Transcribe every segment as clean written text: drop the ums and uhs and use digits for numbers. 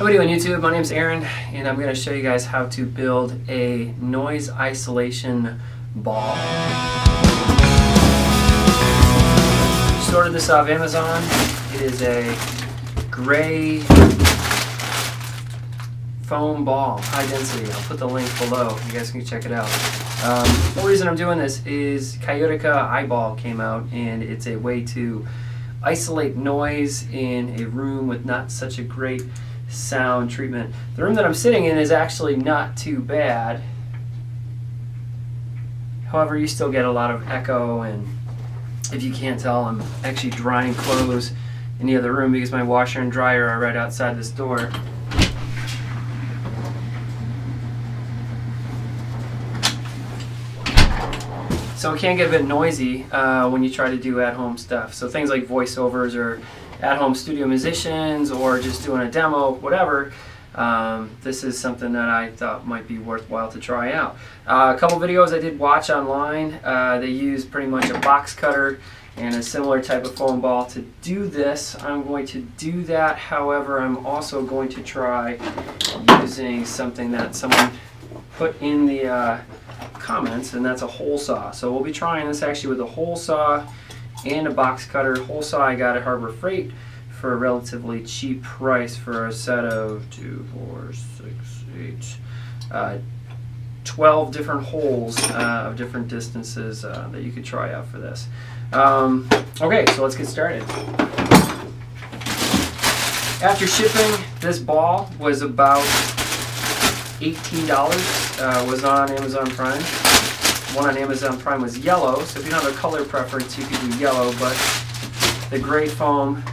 we doing, YouTube? My name's Aaron, and I'm going to show you guys how to build a noise isolation ball. Just ordered this off Amazon. It is a gray foam ball, high density. I'll put the link below. You guys can check it out. The reason I'm doing this is Acoustic eyeball came out, and it's a way to isolate noise in a room with not such a great sound treatment. The room that I'm sitting in is actually not too bad. However, you still get a lot of echo, and if you can't tell, I'm actually drying clothes in the other room because my washer and dryer are right outside this door. So it can get a bit noisy when you try to do at-home stuff. So things like voiceovers or at-home studio musicians or just doing a demo, whatever, this is something that I thought might be worthwhile to try out. A couple videos I did watch online, they use pretty much a box cutter and a similar type of foam ball to do this. I'm going to do that. However, I'm also going to try using something that someone put in the comments, and that's a hole saw. So we'll be trying this actually with a hole saw and a box cutter. Hole saw I got at Harbor Freight for a relatively cheap price for a set of 12 different holes of different distances that you could try out for this. Okay, so let's get started. After shipping, this ball was about $18, was on Amazon Prime. One on Amazon Prime was yellow, so if you don't have a color preference, you can do yellow, but the gray foam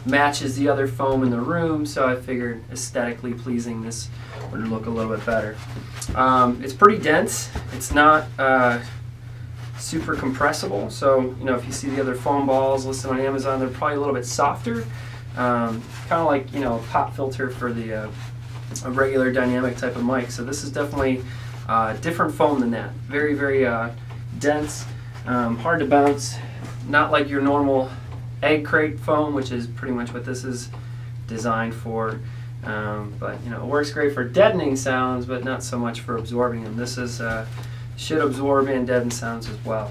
matches the other foam in the room, so I figured aesthetically pleasing this would look a little bit better. It's pretty dense. It's not super compressible, so you know, if you see the other foam balls listed on Amazon, they're probably a little bit softer, kind of like, you know, a pop filter for the a regular dynamic type of mic. So this is definitely different foam than that. Very, very dense, hard to bounce, not like your normal egg crate foam, which is pretty much what this is designed for. But you know, it works great for deadening sounds, but not so much for absorbing them. This is should absorb and deaden sounds as well.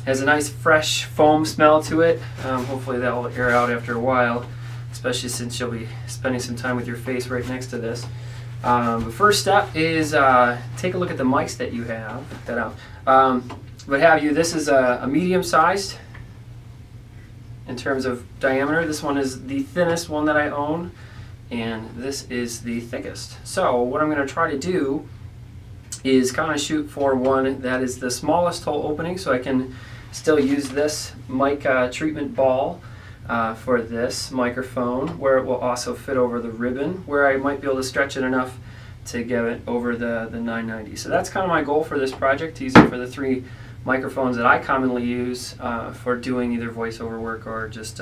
Has a nice fresh foam smell to it. Hopefully that will air out after a while, especially since you'll be spending some time with your face right next to this. The first step is take a look at the mics that you have. This is a medium sized in terms of diameter. This one is the thinnest one that I own, and this is the thickest. So what I'm going to try to do is kind of shoot for one that is the smallest hole opening, so I can still use this mic treatment ball for this microphone, where it will also fit over the ribbon, where I might be able to stretch it enough to get it over the 990. So that's kind of my goal for this project, to use it for the 3 microphones that I commonly use for doing either voiceover work or just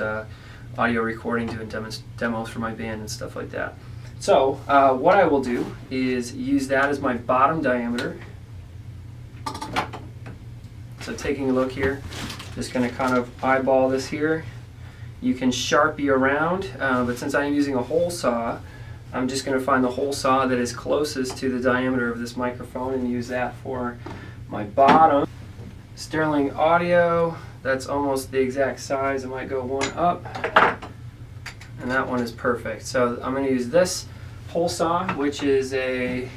audio recording, doing demos for my band and stuff like that. So what I will do is use that as my bottom diameter. So taking a look here, just going to kind of eyeball this here. You can Sharpie around, but since I'm using a hole saw, I'm just going to find the hole saw that is closest to the diameter of this microphone and use that for my bottom. Sterling Audio, that's almost the exact size. I might go one up, and that one is perfect. So I'm going to use this hole saw, which is according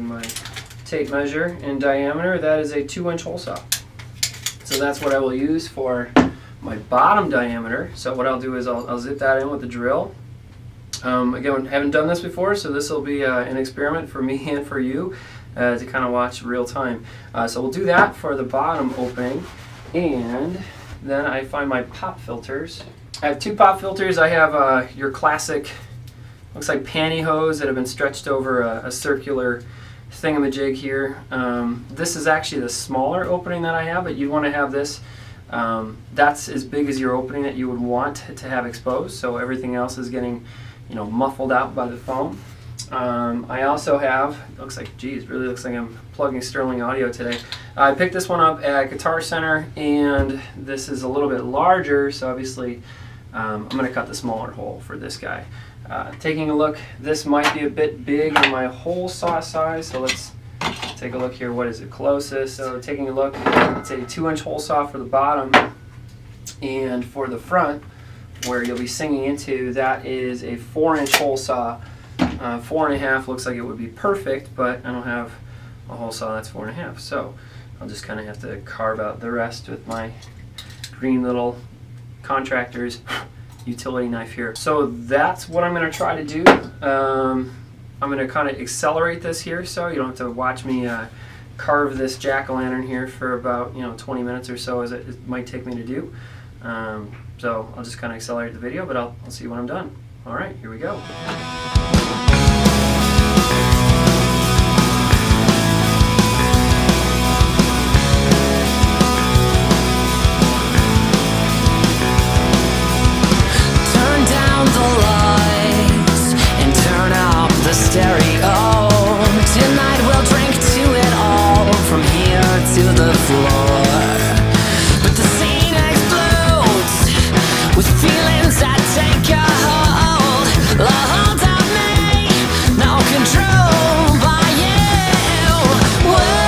to my tape measure in diameter, that is a 2-inch hole saw. So that's what I will use for my bottom diameter. So what I'll do is I'll zip that in with the drill. Again, I haven't done this before, so this will be an experiment for me and for you to kind of watch real time. So we'll do that for the bottom opening, and then I find my pop filters. I have 2 pop filters. I have your classic, looks like pantyhose that have been stretched over a circular thingamajig here. This is actually the smaller opening that I have, but you want to have this. That's as big as your opening that you would want to have exposed, so everything else is getting, you know, muffled out by the foam. I also have, looks like, geez, really looks like I'm plugging Sterling Audio today. I picked this one up at Guitar Center, and this is a little bit larger, so obviously I'm going to cut the smaller hole for this guy. Taking a look, this might be a bit big in my hole saw size, so let's take a look here. What is it closest? So taking a look, it's a 2-inch hole saw for the bottom, and for the front, where you'll be singing into, that is a 4-inch hole saw. 4.5 looks like it would be perfect, but I don't have a hole saw that's 4.5, so I'll just kind of have to carve out the rest with my green little contractor's utility knife here. So that's what I'm going to try to do. I'm going to kind of accelerate this here, so you don't have to watch me carve this jack-o'-lantern here for about 20 minutes or so, as it might take me to do. So I'll just kind of accelerate the video, but I'll see you when I'm done. All right, here we go. Stereo. Tonight we'll drink to it all, from here to the floor. But the scene explodes with feelings that take a hold. A hold of me, no control by you. Whoa.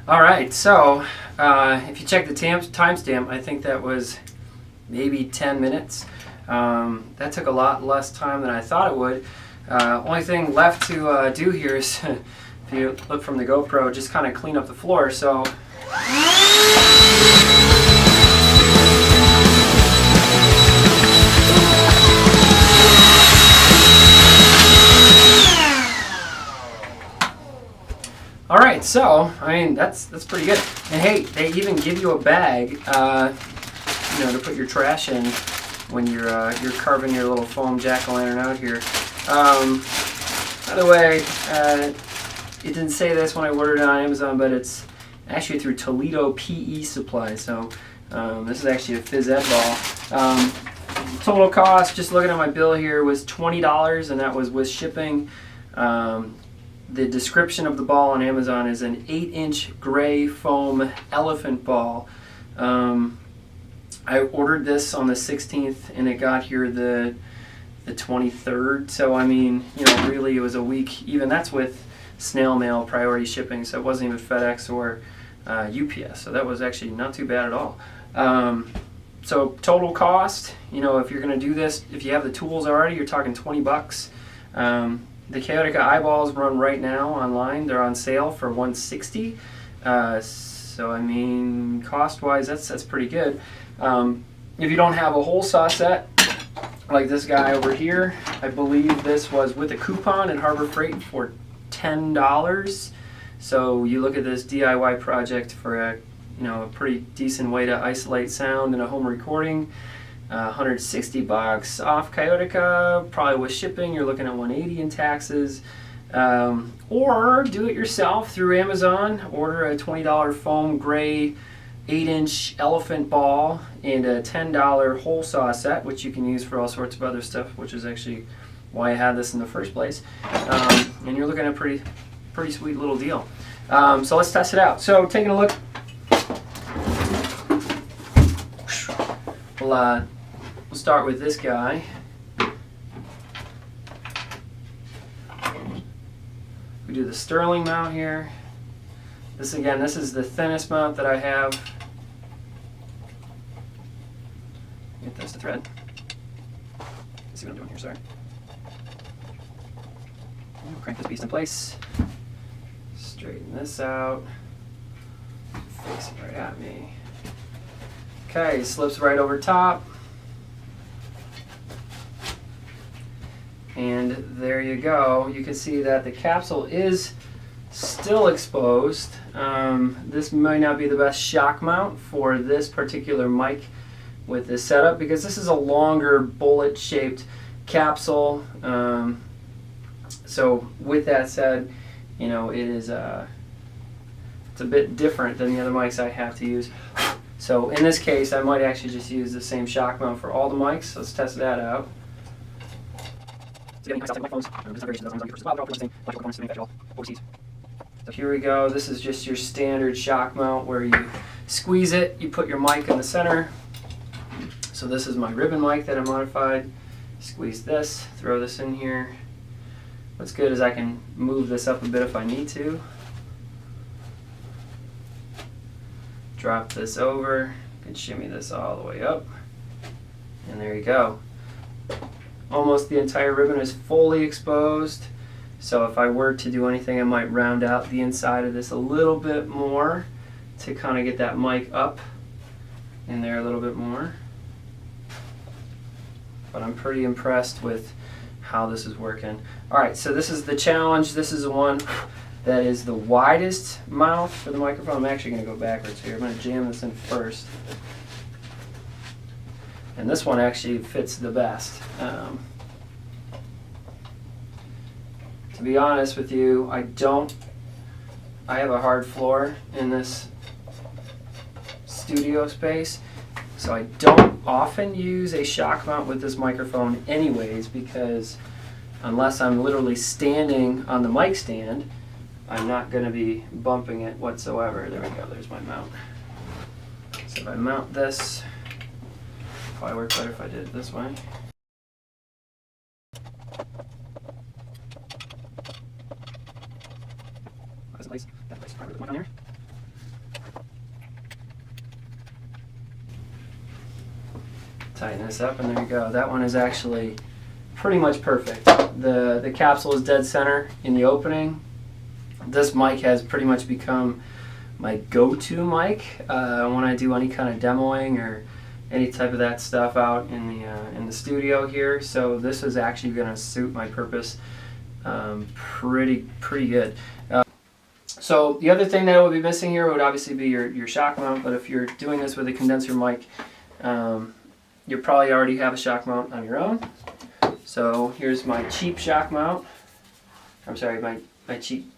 Alright, so if you check the timestamp, I think that was maybe 10 minutes. That took a lot less time than I thought it would. Only thing left to do here is, if you look from the GoPro, just kind of clean up the floor. So alright, so I mean that's pretty good. And hey, they even give you a bag, to put your trash in when you're carving your little foam jack-o'-lantern out here. By the way, it didn't say this when I ordered it on Amazon, but it's actually through Toledo PE Supply. So this is actually a phys ed ball. Total cost, just looking at my bill here, was $20, and that was with shipping. The description of the ball on Amazon is an 8-inch gray foam elephant ball. I ordered this on the 16th, and it got here the 23rd. So I mean, really, it was a week. Even that's with snail mail priority shipping, so it wasn't even FedEx or UPS. So that was actually not too bad at all. So total cost, you know, if you're going to do this, if you have the tools already, you're talking 20 bucks. The Chaotica eyeballs run right now online. They're on sale for $160. So I mean, cost-wise, that's pretty good. If you don't have a hole saw set, like this guy over here, I believe this was with a coupon at Harbor Freight for $10. So you look at this DIY project for a pretty decent way to isolate sound in a home recording. 160 bucks off Chaotica, probably with shipping you're looking at 180 in taxes. Or do it yourself through Amazon. Order a $20 foam gray 8-inch elephant ball and a $10 hole saw set, which you can use for all sorts of other stuff, which is actually why I had this in the first place. And you're looking at a pretty sweet little deal. So let's test it out. So taking a look. We'll start with this guy. We do the Sterling mount here. This is the thinnest mount that I have. Get this to thread. Let's see what I'm doing here, sorry. We'll crank this beast in place. Straighten this out. Facing right at me. Okay, slips right over top. And there you go. You can see that the capsule is still exposed. This might not be the best shock mount for this particular mic with this setup, because this is a longer bullet shaped capsule. So with that said, you know, it's a bit different than the other mics I have to use. So in this case, I might actually just use the same shock mount for all the mics. Let's test that out. So here we go. This is just your standard shock mount where you squeeze it, you put your mic in the center. So this is my ribbon mic that I modified. Squeeze this, throw this in here. What's good is I can move this up a bit if I need to. Drop this over, you can shimmy this all the way up, and there you go. Almost the entire ribbon is fully exposed, so if I were to do anything, I might round out the inside of this a little bit more to kind of get that mic up in there a little bit more. But I'm pretty impressed with how this is working. Alright, so this is the challenge. This is the one that is the widest mouth for the microphone. I'm actually going to go backwards here. I'm going to jam this in first. And this one actually fits the best. To be honest with you, I have a hard floor in this studio space, so I don't often use a shock mount with this microphone anyways, because unless I'm literally standing on the mic stand, I'm not going to be bumping it whatsoever. There we go, there's my mount. So if I mount this, probably work better if I did it this way. Tighten this up, and there you go. That one is actually pretty much perfect. The capsule is dead center in the opening. This mic has pretty much become my go-to mic when I do any kind of demoing or any type of that stuff out in the studio here. So this is actually going to suit my purpose pretty good. So the other thing that would be missing here would obviously be your shock mount, but if you're doing this with a condenser mic, you probably already have a shock mount on your own. So here's my cheap shock mount. I'm sorry, my cheap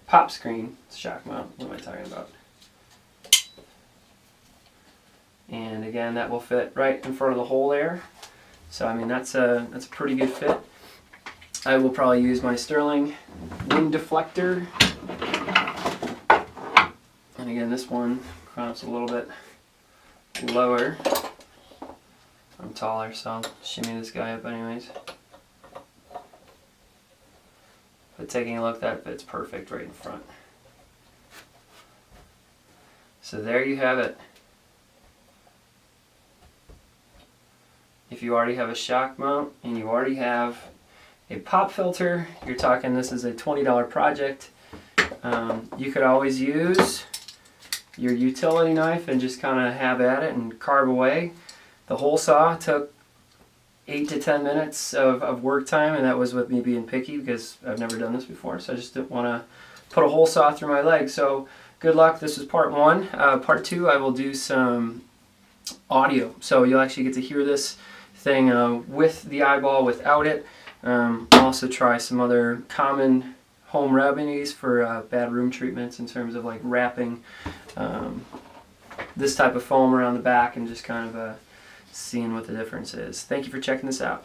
pop screen shock mount. What am I talking about? And again, that will fit right in front of the hole there. So I mean, that's a pretty good fit. I will probably use my Sterling wind deflector. And again, this one clamps a little bit lower. I'm taller, so I'll shimmy this guy up anyways. But taking a look, that fits perfect right in front. So there you have it. If you already have a shock mount and you already have a pop filter, you're talking this is a $20 project. You could always use your utility knife and just kind of have at it and carve away. The hole saw took 8 to 10 minutes of work time, and that was with me being picky because I've never done this before, so I just didn't want to put a hole saw through my leg. So good luck. This is part 1. Part 2, I will do some audio, so you'll actually get to hear this thing with the eyeball, without it. I'll also try some other common home remedies for bad room treatments in terms of like wrapping this type of foam around the back and just kind of seeing what the difference is. Thank you for checking this out.